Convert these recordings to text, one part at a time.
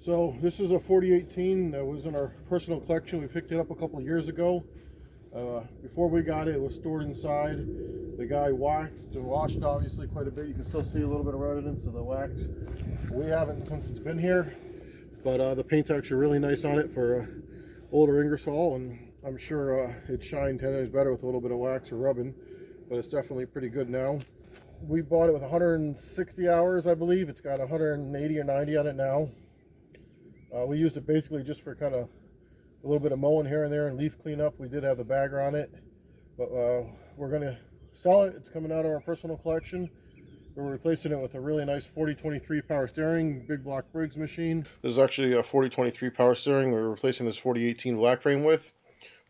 So this is a 4018 that was in our personal collection. We picked it up a couple of years ago. Before we got it, it was stored inside. The guy waxed and washed obviously quite a bit. You can still see a little bit of evidence of the wax. We haven't since it's been here, but the paint's actually really nice on it for older Ingersoll, and I'm sure it'd shine 10 times better with a little bit of wax or rubbing, but it's definitely pretty good now. We bought it with 160 hours, I believe. It's got 180 or 90 on it now. We used it basically just for kind of a little bit of mowing here and there and leaf cleanup. We did have the bagger on it, but we're going to sell it. It's coming out of our personal collection. We're replacing it with a really nice 4023 power steering, big block Briggs machine. This is actually a 4023 power steering we're replacing this 4018 black frame with.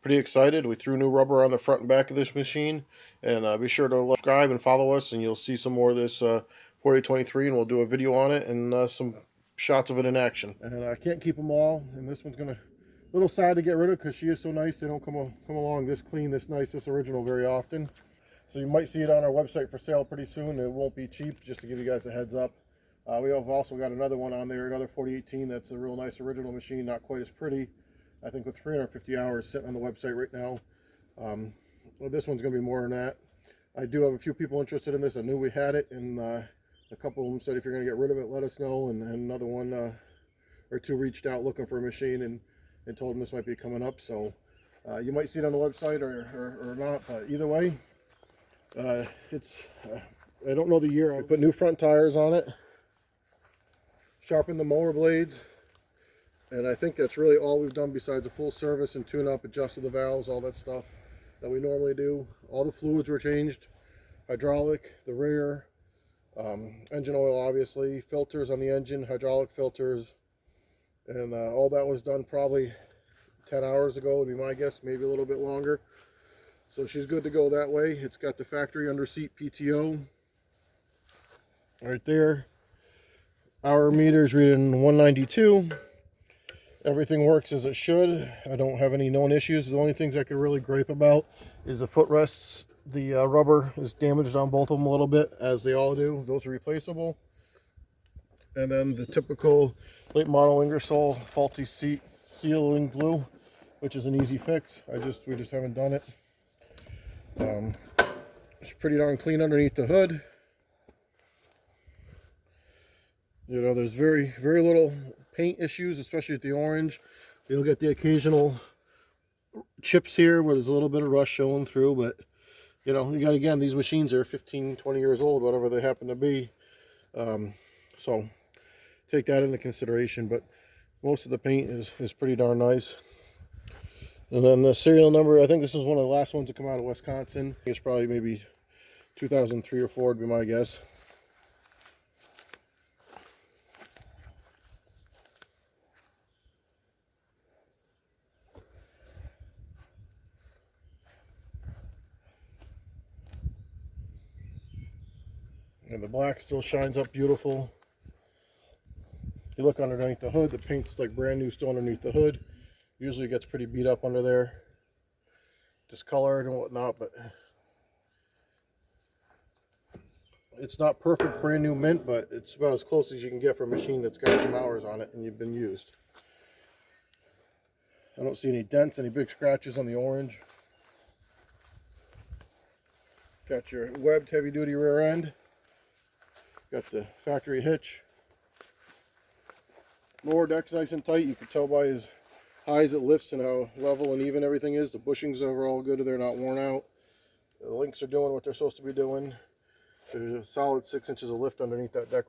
Pretty excited. We threw new rubber on the front and back of this machine, and be sure to subscribe and follow us, and you'll see some more of this 4023, and we'll do a video on it and some shots of it in action. And I can't keep them all, and this one's gonna a little sad to get rid of because she is so nice. They don't come along this clean, this nice, this original very often. So you might see it on our website for sale pretty soon. It won't be cheap, just to give you guys a heads up. We have also got another one on there, another 4018 that's a real nice original machine, not quite as pretty. I think with 350 hours sitting on the website right now. Well, this one's gonna be more than that. I do have a few people interested in this. I knew we had it, and a couple of them said if you're going to get rid of it, let us know. And another one or two reached out looking for a machine and told them this might be coming up. So you might see it on the website or not. But either way, it's I don't know the year. I put new front tires on it, sharpened the mower blades, and I think that's really all we've done besides a full service and tune up, adjusted the valves, all that stuff that we normally do. All the fluids were changed, hydraulic, the rear. Engine oil, obviously, filters on the engine, hydraulic filters, and all that was done probably 10 hours ago would be my guess, maybe a little bit longer. So she's good to go that way. It's got the factory under seat PTO right there. Hour meter's reading 192. Everything works as it should. I don't have any known issues. The only things I could really gripe about is the footrests. The rubber is damaged on both of them a little bit, as they all do. Those are replaceable. And then the typical late model Ingersoll faulty seat sealing glue, which is an easy fix. We just haven't done it. It's pretty darn clean underneath the hood. You know, there's very little paint issues, especially with the orange. You'll get the occasional chips here where there's a little bit of rust showing through, but you know, you got, again, these machines are 15, 20 years old, whatever they happen to be. So take that into consideration, but most of the paint is pretty darn nice. And then the serial number, I think this is one of the last ones to come out of Wisconsin. It's probably maybe 2003 or 4 would be my guess. And the black still shines up beautiful. You look underneath the hood, the paint's like brand new still underneath the hood. Usually it gets pretty beat up under there, discolored and whatnot, but it's not perfect brand new mint, but it's about as close as you can get for a machine that's got some hours on it and you've been used. I don't see any dents, any big scratches on the orange. Got your webbed heavy duty rear end. Got the factory hitch. Lower deck's nice and tight. You can tell by as high as it lifts and how level and even everything is. The bushings are all good. They're not worn out. The links are doing what they're supposed to be doing. There's a solid 6 inches of lift underneath that deck.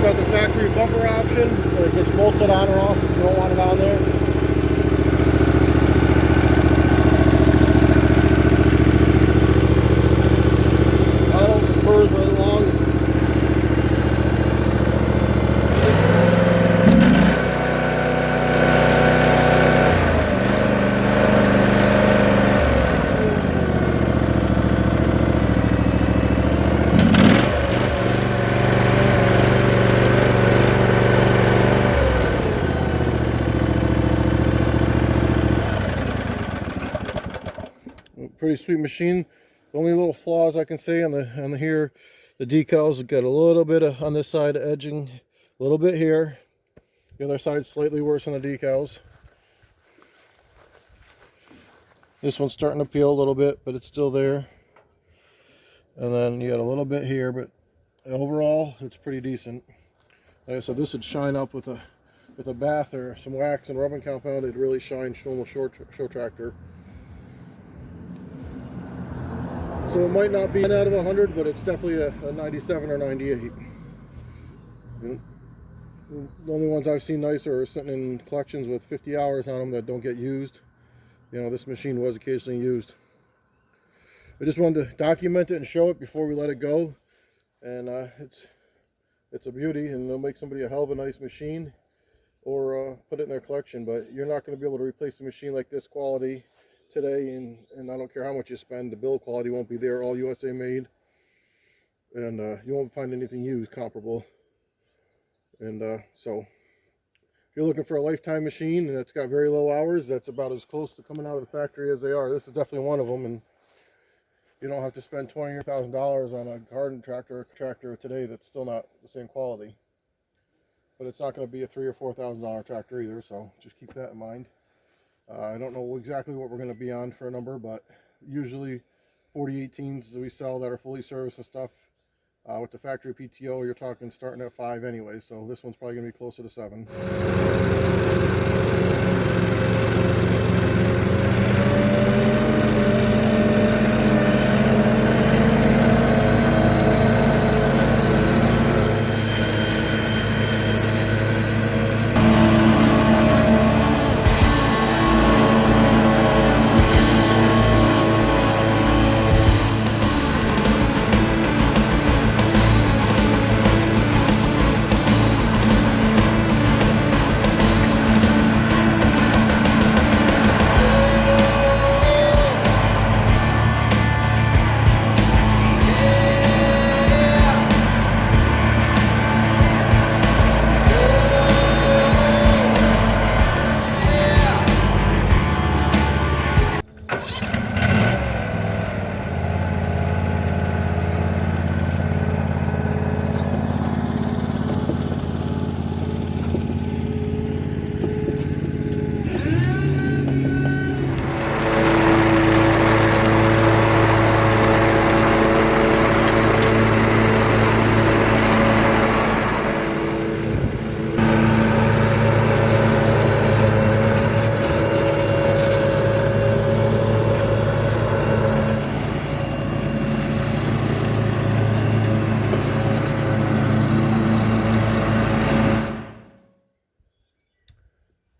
Got the factory bumper option, where it gets bolted on or off if you don't want it on there. Auto purrs right along. pretty sweet machine. The only little flaws I can say on the here, the decals got a little bit of, on this side, edging, a little bit here. The other side's slightly worse on the decals. This one's starting to peel a little bit, but it's still there. And then you got a little bit here, but overall it's pretty decent. Like I said, this would shine up with a bath or some wax and rubbing compound. It'd really shine normal show tractor. So it might not be an out of 100, but it's definitely a 97 or 98. And the only ones I've seen nicer are sitting in collections with 50 hours on them that don't get used. You know, this machine was occasionally used. I just wanted to document it and show it before we let it go. And it's a beauty, and it'll make somebody a hell of a nice machine, or put it in their collection. But you're not going to be able to replace a machine like this quality today, and I don't care how much you spend, the build quality won't be there. All USA made, and you won't find anything used comparable. And so if you're looking for a lifetime machine and it's got very low hours, that's about as close to coming out of the factory as they are. This is definitely one of them, and you don't have to spend $20,000 on a garden tractor today that's still not the same quality. But it's not going to be a $3,000 or $4,000 tractor either, so just keep that in mind. I don't know exactly what we're going to be on for a number, but usually 4018s that we sell that are fully serviced and stuff, with the factory PTO, you're talking starting at 5 anyway, so this one's probably going to be closer to 7.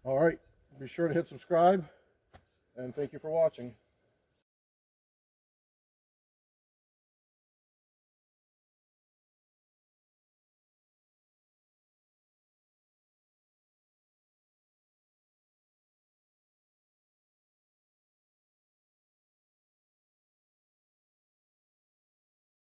All right, be sure to hit subscribe, and thank you for watching.